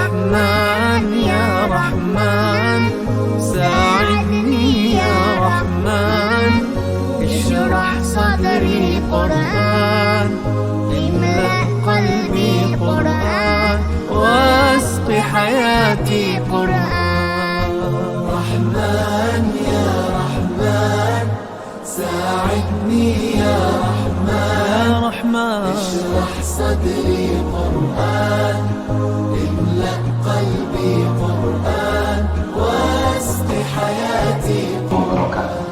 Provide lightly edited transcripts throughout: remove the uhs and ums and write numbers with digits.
رحمن يا رحمن ساعدني يا رحمن اشرح صدري قرآن املأ قلبي قرآن واسق حياتي قرآن رحمن يا رحمن ساعدني يا رحمن اشرح صدري قرآن املأ قلبي قرآن واسق حياتي قرآن.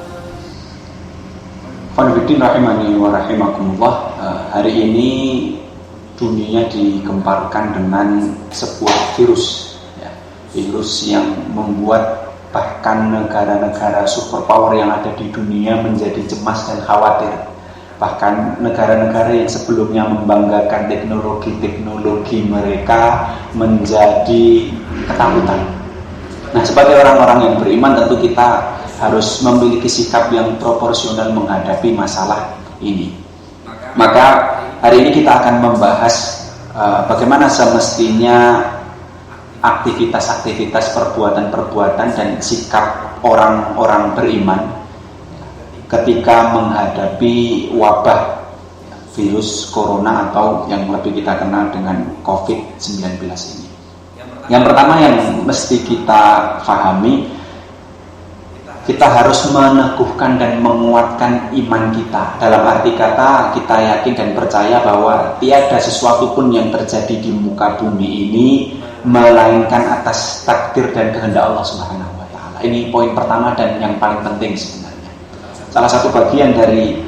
Khonifuddin rahimani wa rahimakumullah. Hari ini dunia digemparkan dengan sebuah virus, virus yang membuat bahkan negara-negara superpower yang ada di dunia menjadi cemas dan khawatir. Bahkan negara-negara yang sebelumnya membanggakan teknologi mereka menjadi ketakutan. Nah, sebagai orang-orang yang beriman tentu kita harus memiliki sikap yang proporsional menghadapi masalah ini. Maka hari ini kita akan membahas bagaimana semestinya aktivitas-aktivitas, perbuatan-perbuatan dan sikap orang-orang beriman ketika menghadapi wabah virus corona atau yang lebih kita kenal dengan COVID-19 ini. Yang pertama yang mesti kita pahami, kita harus meneguhkan dan menguatkan iman kita. Dalam arti kata, kita yakin dan percaya bahwa tiada sesuatu pun yang terjadi di muka bumi ini melainkan atas takdir dan kehendak Allah Subhanahu wa taala. Ini poin pertama dan yang paling penting sebenarnya. Salah satu bagian dari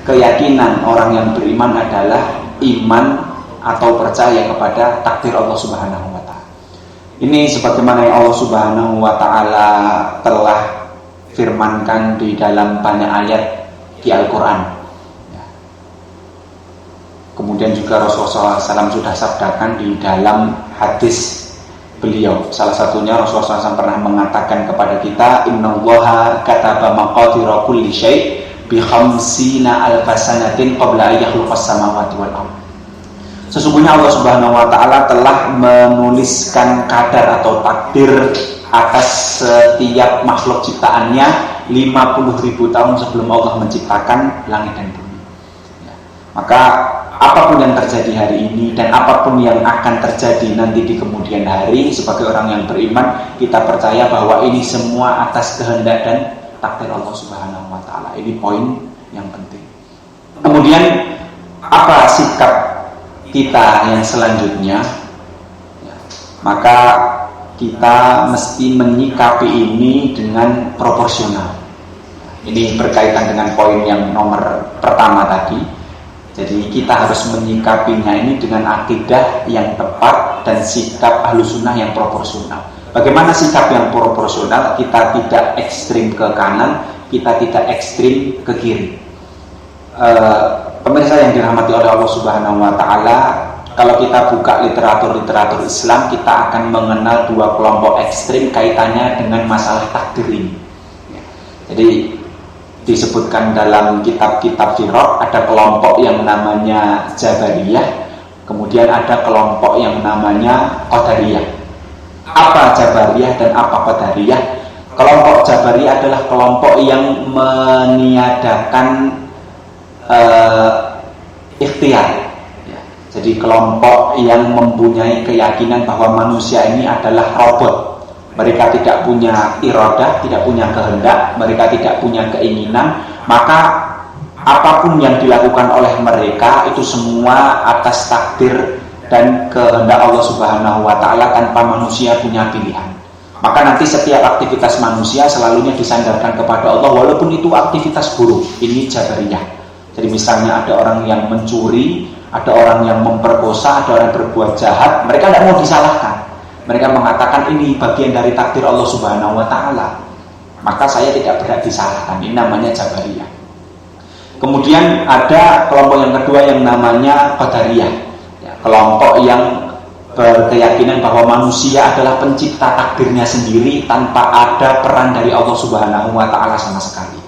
keyakinan orang yang beriman adalah iman atau percaya kepada takdir Allah Subhanahu wa taala. Ini sebagaimana yang Allah Subhanahu wa taala telah firmankan di dalam banyak ayat di Al-Quran. Kemudian juga Rasulullah SAW sudah sabdakan di dalam hadis beliau. Salah satunya Rasulullah SAW pernah mengatakan kepada kita, Innallaha kataba maqadira kulli syai' bi khamsina alfa sanatin qabla an yakhluqas samawati wal ardh. Sesungguhnya Allah Subhanahu wa taala telah menuliskan kadar atau takdir atas setiap makhluk ciptaannya 50.000 tahun sebelum Allah menciptakan langit dan bumi. Maka apapun yang terjadi hari ini dan apapun yang akan terjadi nanti di kemudian hari, sebagai orang yang beriman, kita percaya bahwa ini semua atas kehendak dan takdir Allah Subhanahu wa taala. Ini poin yang penting. Kemudian apa sikap kita yang selanjutnya? Maka kita mesti menyikapi ini dengan proporsional. Ini berkaitan dengan poin yang nomor pertama tadi. Jadi kita harus menyikapinya ini dengan akidah yang tepat dan sikap Ahlussunnah yang proporsional. Bagaimana sikap yang proporsional? Kita tidak ekstrim ke kanan, kita tidak ekstrim ke kiri. Pemirsa yang dirahmati oleh Allah Subhanahu wa taala, kalau kita buka literatur Islam, kita akan mengenal dua kelompok ekstrim kaitannya dengan masalah takdir ini. Jadi disebutkan dalam kitab-kitab firaq, ada kelompok yang namanya Jabariyah, kemudian ada kelompok yang namanya Qadariyah. Apa Jabariyah dan apa Qadariyah? Kelompok Jabariyah adalah kelompok yang meniadakan ikhtiar. Jadi kelompok yang mempunyai keyakinan bahwa manusia ini adalah robot. Mereka tidak punya iradah, tidak punya kehendak, mereka tidak punya keinginan. Maka apapun yang dilakukan oleh mereka itu semua atas takdir dan kehendak Allah Subhanahu wa taala tanpa manusia punya pilihan. Maka nanti setiap aktivitas manusia selalunya disandarkan kepada Allah walaupun itu aktivitas buruk. Ini Jabariyah. Jadi misalnya ada orang yang mencuri, ada orang yang memperkosa, ada orang yang berbuat jahat, mereka tidak mau disalahkan. Mereka mengatakan ini bagian dari takdir Allah Subhanahu wa taala. Maka saya tidak berhak disalahkan. Ini namanya Jabariyah. Kemudian ada kelompok yang kedua yang namanya Qadariyah. Kelompok yang berkeyakinan bahwa manusia adalah pencipta takdirnya sendiri tanpa ada peran dari Allah Subhanahu wa taala sama sekali.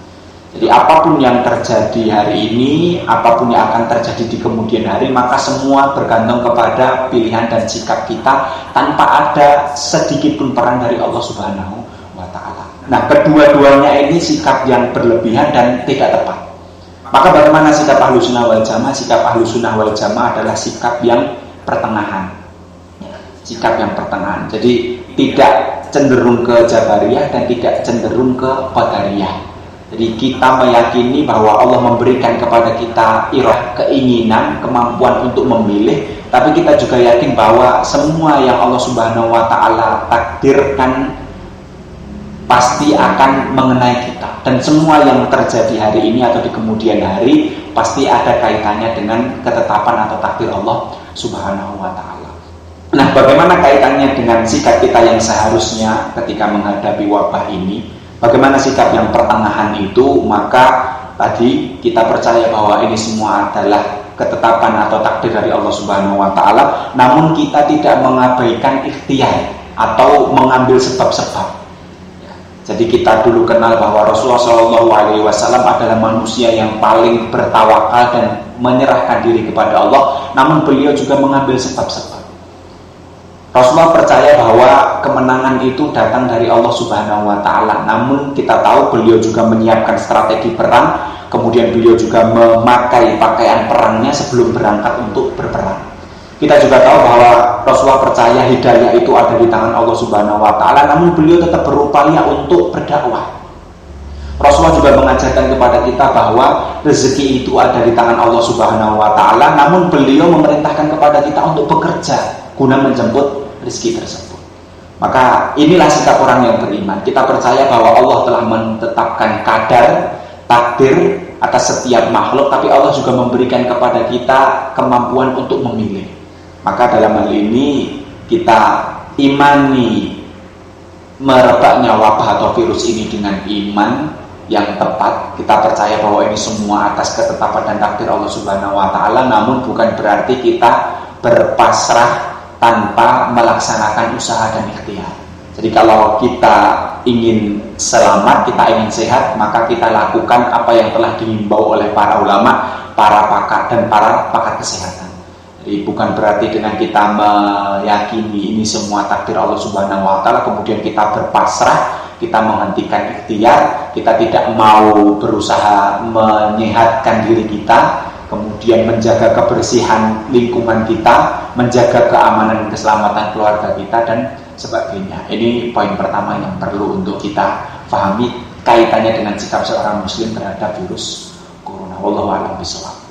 Jadi Jadi apapun yang terjadi hari ini, apapun yang akan terjadi di kemudian hari, maka semua bergantung kepada pilihan dan sikap kita tanpa ada sedikit pun peran dari Allah Subhanahu wa Ta'ala. Nah, kedua-duanya ini sikap yang berlebihan dan tidak tepat. Maka bagaimana sikap Ahlussunnah wal Jamaah? Sikap Ahlussunnah wal Jamaah adalah sikap yang pertengahan. Sikap yang pertengahan. Jadi tidak cenderung ke Jabariyah dan tidak cenderung ke Qadariyah. Jadi kita meyakini bahwa Allah memberikan kepada kita keinginan, kemampuan untuk memilih, tapi kita juga yakin bahwa semua yang Allah Subhanahu wa Ta'ala takdirkan pasti akan mengenai kita, dan semua yang terjadi hari ini atau di kemudian hari pasti ada kaitannya dengan ketetapan atau takdir Allah Subhanahu wa Ta'ala. Nah, bagaimana kaitannya dengan sikap kita yang seharusnya ketika menghadapi wabah ini? Bagaimana sikap yang pertengahan itu? Maka tadi kita percaya bahwa ini semua adalah ketetapan atau takdir dari Allah Subhanahu wa Ta'ala, namun kita tidak mengabaikan ikhtiar atau mengambil sebab-sebab. Jadi kita dulu kenal bahwa Rasulullah SAW adalah manusia yang paling bertawakal dan menyerahkan diri kepada Allah, namun beliau juga mengambil sebab-sebab. Rasulullah percaya bahwa kemenangan itu datang dari Allah Subhanahu wa Ta'ala, namun kita tahu beliau juga menyiapkan strategi perang, kemudian beliau juga memakai pakaian perangnya sebelum berangkat untuk berperang. Kita juga tahu bahwa Rasulullah percaya hidayah itu ada di tangan Allah Subhanahu wa Ta'ala, namun beliau tetap berupaya untuk berdakwah. Rasulullah juga mengajarkan kepada kita bahwa rezeki itu ada di tangan Allah Subhanahu wa Ta'ala, namun beliau memerintahkan kepada kita untuk bekerja guna menjemput rezeki tersebut. Maka inilah sikap orang yang beriman. Kita percaya bahwa Allah telah menetapkan kadar, takdir atas setiap makhluk, tapi Allah juga memberikan kepada kita kemampuan untuk memilih. Maka dalam hal ini kita imani merebaknya wabah atau virus ini dengan iman yang tepat. Kita percaya bahwa ini semua atas ketetapan dan takdir Allah Subhanahu wa Ta'ala, namun bukan berarti kita berpasrah tanpa melaksanakan usaha dan ikhtiar. Jadi kalau kita ingin selamat, kita ingin sehat, maka kita lakukan apa yang telah dihimbau oleh para ulama, para pakar dan para pakar kesehatan. Jadi bukan berarti dengan kita meyakini ini semua takdir Allah Subhanahu wa Ta'ala kemudian kita berpasrah, kita menghentikan ikhtiar, kita tidak mau berusaha menyehatkan diri kita, kemudian menjaga kebersihan lingkungan kita, menjaga keamanan dan keselamatan keluarga kita dan sebagainya. Ini poin pertama yang perlu untuk kita pahami kaitannya dengan sikap seorang muslim terhadap virus corona. Wallahu a'lam bishawab.